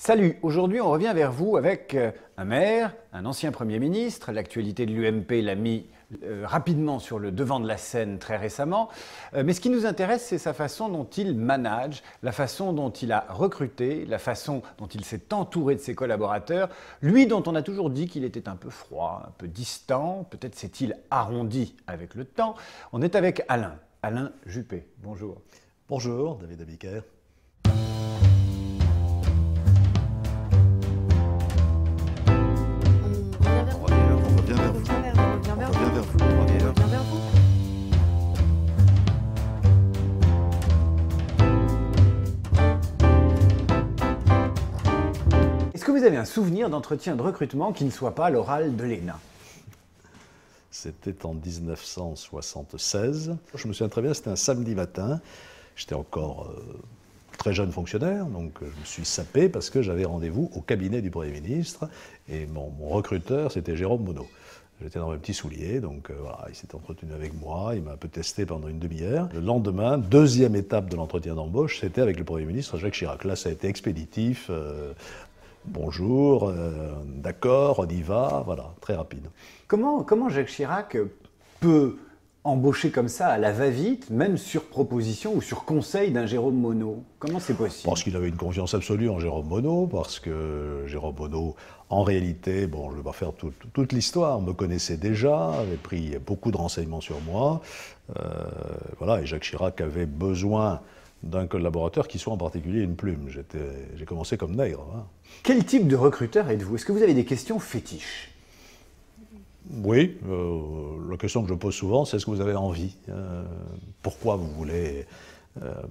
Salut, aujourd'hui on revient vers vous avec un maire, un ancien Premier ministre. L'actualité de l'UMP l'a mis rapidement sur le devant de la scène très récemment. Mais ce qui nous intéresse, c'est sa façon dont il manage, la façon dont il a recruté, la façon dont il s'est entouré de ses collaborateurs. Lui dont on a toujours dit qu'il était un peu froid, un peu distant, peut-être s'est-il arrondi avec le temps. On est avec Alain Juppé. Bonjour. Bonjour, David Abiker. Est-ce que vous avez un souvenir d'entretien de recrutement qui ne soit pas l'oral de l'ENA? C'était en 1976. Je me souviens très bien, c'était un samedi matin. J'étais encore très jeune fonctionnaire, donc je me suis sapé parce que j'avais rendez-vous au cabinet du Premier ministre. Et mon recruteur, c'était Jérôme Monod. J'étais dans mes petits souliers, donc voilà, il s'est entretenu avec moi, il m'a un peu testé pendant une demi-heure. Le lendemain, deuxième étape de l'entretien d'embauche, c'était avec le Premier ministre Jacques Chirac. Là, ça a été expéditif. Bonjour, d'accord, on y va, voilà, très rapide. Comment Jacques Chirac peut embaucher comme ça à la va-vite, même sur proposition ou sur conseil d'un Jérôme Monod? Comment c'est possible? Parce qu'il avait une confiance absolue en Jérôme Monod, parce que Jérôme Monod, en réalité, bon, je ne vais pas faire toute l'histoire, me connaissait déjà, avait pris beaucoup de renseignements sur moi, voilà, et Jacques Chirac avait besoin d'un collaborateur qui soit en particulier une plume. J'ai commencé comme nègre. Hein. Quel type de recruteur êtes-vous? Est-ce que vous avez des questions fétiches? Oui, la question que je pose souvent, c'est est-ce que vous avez envie? Pourquoi vous voulez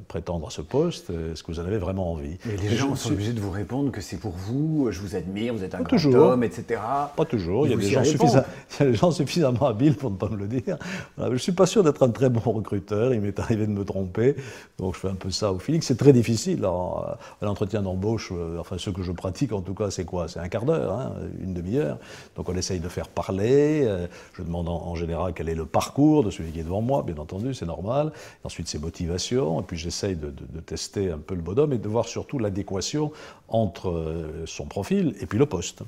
prétendre à ce poste? Est-ce que vous en avez vraiment envie? Mais les gens sont obligés de vous répondre que c'est pour vous, je vous admire, vous êtes un grand toujours. homme, etc. Pas toujours, il y a des gens suffisamment habiles pour ne pas me le dire. Voilà, je ne suis pas sûr d'être un très bon recruteur, il m'est arrivé de me tromper, donc je fais un peu ça au feeling. C'est très difficile, à l'entretien d'embauche, enfin ce que je pratique en tout cas, c'est quoi? C'est un quart d'heure, hein, une demi-heure. Donc on essaye de faire parler, je demande en général quel est le parcours de celui qui est devant moi, bien entendu, c'est normal. Et ensuite ses motivations. Et puis j'essaye de tester un peu le bonhomme et de voir surtout l'adéquation entre son profil et puis le poste.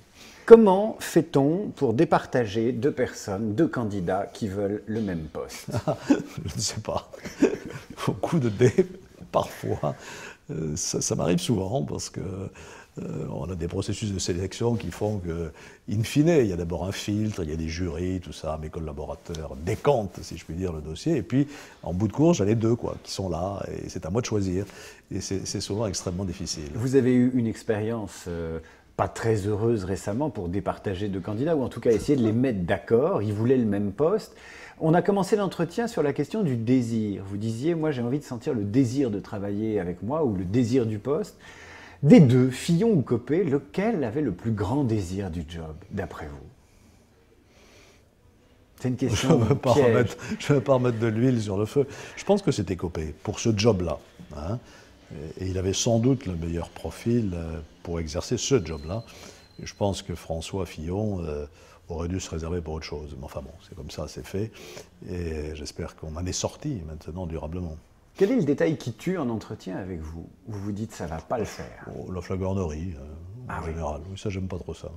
Comment fait-on pour départager deux personnes, deux candidats qui veulent le même poste? Je ne sais pas. Au coup de dé, parfois, ça m'arrive souvent parce que on a des processus de sélection qui font que, in fine, il y a d'abord un filtre, il y a des jurys, tout ça, mes collaborateurs décantent, si je puis dire, le dossier, et puis, en bout de course, j'en ai deux, quoi, qui sont là, et c'est à moi de choisir. Et c'est souvent extrêmement difficile. Vous avez eu une expérience pas très heureuse récemment pour départager deux candidats, ou en tout cas essayer de les mettre d'accord, ils voulaient le même poste. On a commencé l'entretien sur la question du désir. Vous disiez, moi j'ai envie de sentir le désir de travailler avec moi, ou le désir du poste. Des deux, Fillon ou Copé, lequel avait le plus grand désir du job, d'après vous? C'est une question piège. Je ne vais pas remettre de l'huile sur le feu. Je pense que c'était Copé, pour ce job-là. Hein. Et il avait sans doute le meilleur profil pour exercer ce job-là. Et je pense que François Fillon aurait dû se réserver pour autre chose. Mais enfin bon, c'est comme ça, c'est fait. Et j'espère qu'on en est sorti maintenant durablement. Quel est le détail qui tue en entretien avec vous? Vous vous dites ça va pas le faire. La flagornerie, en général. Oui, ça, j'aime pas trop ça.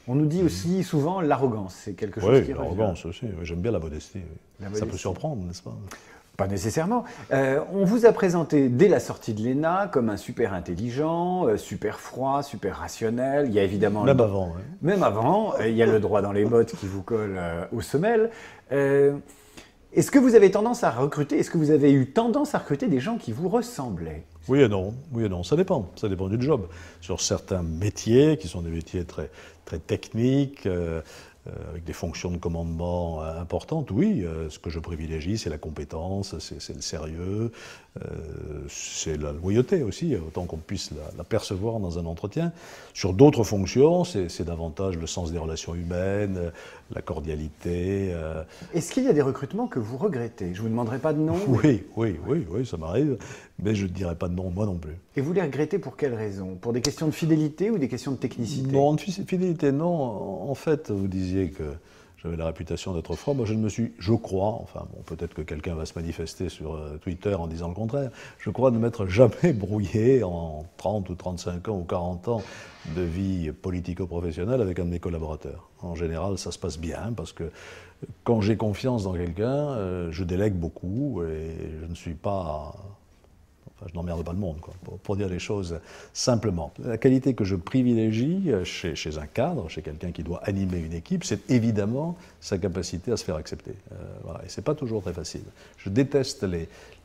On nous dit aussi souvent l'arrogance, c'est quelque chose qui revient. Oui, l'arrogance aussi. Oui, j'aime bien la modestie. Oui. La ça modestie. peut surprendre, n'est-ce pas? Pas nécessairement. On vous a présenté dès la sortie de l'ENA comme un super intelligent, super froid, super rationnel. Il y a évidemment même avant. Oui. Même avant, il y a le droit dans les bottes qui vous colle aux semelles. Est-ce que vous avez tendance à recruter, est-ce que vous avez eu tendance à recruter des gens qui vous ressemblaient? Oui et non, ça dépend du job. Sur certains métiers, qui sont des métiers très, très techniques, avec des fonctions de commandement importantes, oui, ce que je privilégie, c'est la compétence, c'est le sérieux, c'est la loyauté aussi, autant qu'on puisse la percevoir dans un entretien. Sur d'autres fonctions, c'est davantage le sens des relations humaines, la cordialité. Est-ce qu'il y a des recrutements que vous regrettez? Je ne vous demanderai pas de nom. Oui, ça m'arrive, mais je ne dirai pas de nom, moi non plus. Et vous les regrettez pour quelles raisons? Pour des questions de fidélité ou des questions de technicité? Non, de fidélité, non. En fait, vous disiez que j'avais la réputation d'être franc. Moi, je ne me suis, je crois, enfin, bon, peut-être que quelqu'un va se manifester sur Twitter en disant le contraire, je crois ne m'être jamais brouillé en 30 ou 35 ans ou 40 ans de vie politico-professionnelle avec un de mes collaborateurs. En général, ça se passe bien parce que quand j'ai confiance dans quelqu'un, je délègue beaucoup et je ne suis pas... Enfin, je n'emmerde pas le monde, quoi, pour dire les choses simplement. La qualité que je privilégie chez un cadre, chez quelqu'un qui doit animer une équipe, c'est évidemment sa capacité à se faire accepter. Voilà. Et ce n'est pas toujours très facile. Je déteste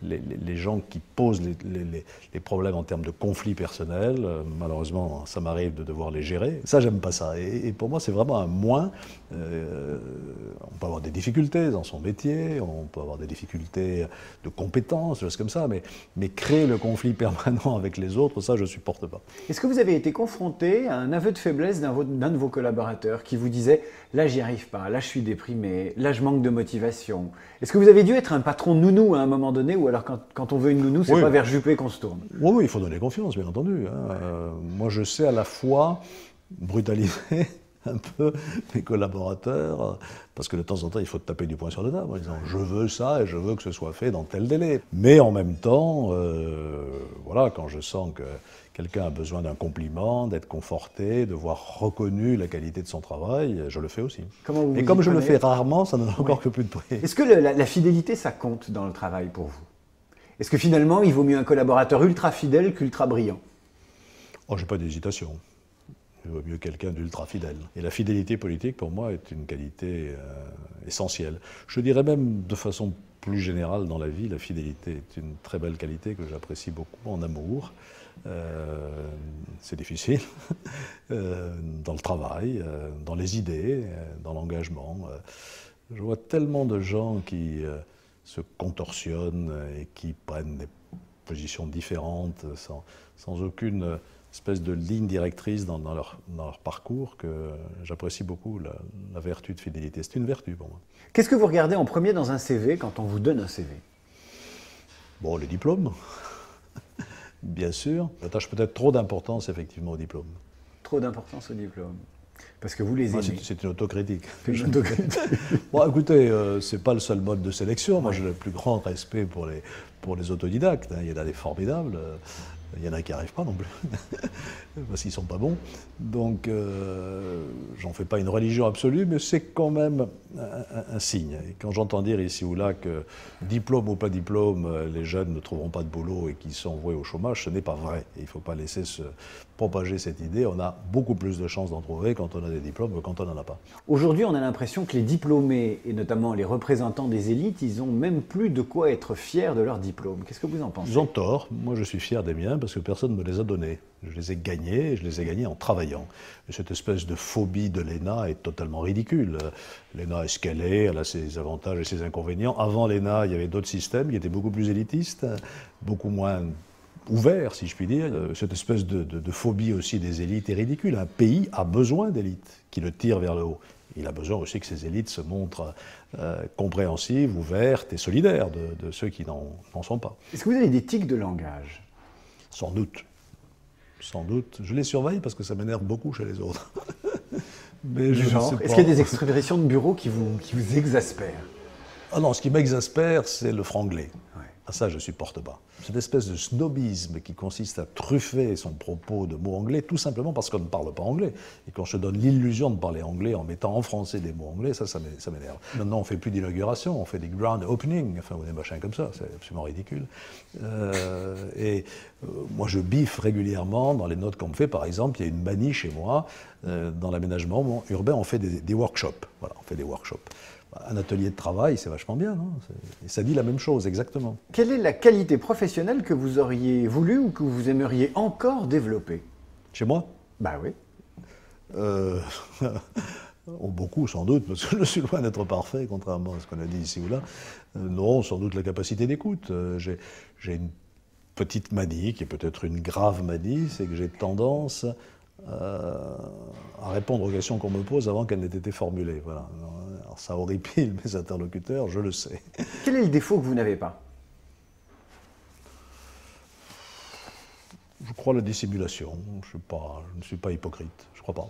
les gens qui posent les problèmes en termes de conflits personnels. Malheureusement, ça m'arrive de devoir les gérer. Ça, j'aime pas ça. Et pour moi, c'est vraiment un moins. On peut avoir des difficultés dans son métier, on peut avoir des difficultés de compétences, des choses comme ça, mais créer le conflit permanent avec les autres, ça, je ne supporte pas. Est-ce que vous avez été confronté à un aveu de faiblesse d'un de vos collaborateurs qui vous disait « là, j'y arrive pas, là, je suis déprimé, là, je manque de motivation ». Est-ce que vous avez dû être un patron nounou à un moment donné, ou alors quand on veut une nounou, c'est oui, pas vers Juppé qu'on se tourne? Oui, il faut donner confiance, bien entendu. Moi, je sais à la fois brutaliser un peu mes collaborateurs, parce que de temps en temps, il faut taper du poing sur la table en disant « je veux ça et je veux que ce soit fait dans tel délai ». Mais en même temps, voilà, quand je sens que quelqu'un a besoin d'un compliment, d'être conforté, de voir reconnu la qualité de son travail, je le fais aussi. Et comme je le fais rarement, ça n'en a encore que plus de prix. Est-ce que la fidélité, ça compte dans le travail pour vous? Est-ce que finalement, il vaut mieux un collaborateur ultra fidèle qu'ultra brillant? Oh, j'ai pas d'hésitation. Il vaut mieux quelqu'un d'ultra fidèle. Et la fidélité politique, pour moi, est une qualité essentielle. Je dirais même, de façon plus générale dans la vie, la fidélité est une très belle qualité que j'apprécie beaucoup en amour. C'est difficile, dans le travail, dans les idées, dans l'engagement. Je vois tellement de gens qui se contorsionnent et qui prennent des positions différentes sans aucune espèce de ligne directrice dans leur parcours que j'apprécie beaucoup, la vertu de fidélité. C'est une vertu pour moi. Qu'est-ce que vous regardez en premier dans un CV quand on vous donne un CV? Bon, les diplômes, bien sûr. J'attache peut-être trop d'importance effectivement aux diplômes. Trop d'importance aux diplômes? Parce que vous les aimez. C'est une autocritique. Bon, écoutez, c'est pas le seul mode de sélection. Moi, j'ai le plus grand respect pour les autodidactes. Il y en a des formidables. Il y en a qui n'y arrivent pas non plus, parce qu'ils ne sont pas bons. Donc, j'en fais pas une religion absolue, mais c'est quand même un signe. Et quand j'entends dire ici ou là que, diplôme ou pas diplôme, les jeunes ne trouveront pas de boulot et qu'ils sont voués au chômage, ce n'est pas vrai. Et il ne faut pas laisser se propager cette idée. On a beaucoup plus de chances d'en trouver quand on a des diplômes que quand on n'en a pas. Aujourd'hui, on a l'impression que les diplômés, et notamment les représentants des élites, ils n'ont même plus de quoi être fiers de leur diplôme. Qu'est-ce que vous en pensez? Ils ont tort. Moi, je suis fier des miens parce que personne ne me les a donnés. Je les ai gagnés, et je les ai gagnés en travaillant. Et cette espèce de phobie de l'ENA est totalement ridicule. L'ENA est ce qu'elle est, elle a ses avantages et ses inconvénients. Avant l'ENA, il y avait d'autres systèmes qui étaient beaucoup plus élitistes, beaucoup moins ouverts, si je puis dire. Cette espèce de phobie aussi des élites est ridicule. Un pays a besoin d'élites qui le tirent vers le haut. Il a besoin aussi que ces élites se montrent compréhensives, ouvertes et solidaires de ceux qui n'en sont pas. Est-ce que vous avez des tics de langage? Sans doute. Sans doute. Je les surveille parce que ça m'énerve beaucoup chez les autres. Mais est-ce qu'il y a des expressions de bureau qui vous exaspèrent? Ah non, ce qui m'exaspère, c'est le franglais. Ouais. Ah, ça, je ne supporte pas. Cette espèce de snobisme qui consiste à truffer son propos de mots anglais, tout simplement parce qu'on ne parle pas anglais. Et quand je te donne l'illusion de parler anglais en mettant en français des mots anglais, ça m'énerve. Maintenant, on ne fait plus d'inauguration, on fait des grand openings, enfin, ou des machins comme ça, c'est absolument ridicule. Moi, je biffe régulièrement dans les notes qu'on me fait. Par exemple, il y a une manie chez moi, dans l'aménagement urbain, on fait des workshops. Voilà, on fait des workshops. Un atelier de travail, c'est vachement bien, non? Et ça dit la même chose, exactement. Quelle est la qualité professionnelle que vous auriez voulu ou que vous aimeriez encore développer? Chez moi? Bah oui. Beaucoup, sans doute, parce que je suis loin d'être parfait, contrairement à ce qu'on a dit ici ou là. Non, sans doute la capacité d'écoute. J'ai une petite manie, qui est peut-être une grave manie, c'est que j'ai tendance à répondre aux questions qu'on me pose avant qu'elles n'aient été formulées. Voilà. Alors ça horripile mes interlocuteurs, je le sais. Quel est le défaut que vous n'avez pas? Je crois la dissimulation. Je ne suis pas hypocrite, je crois pas.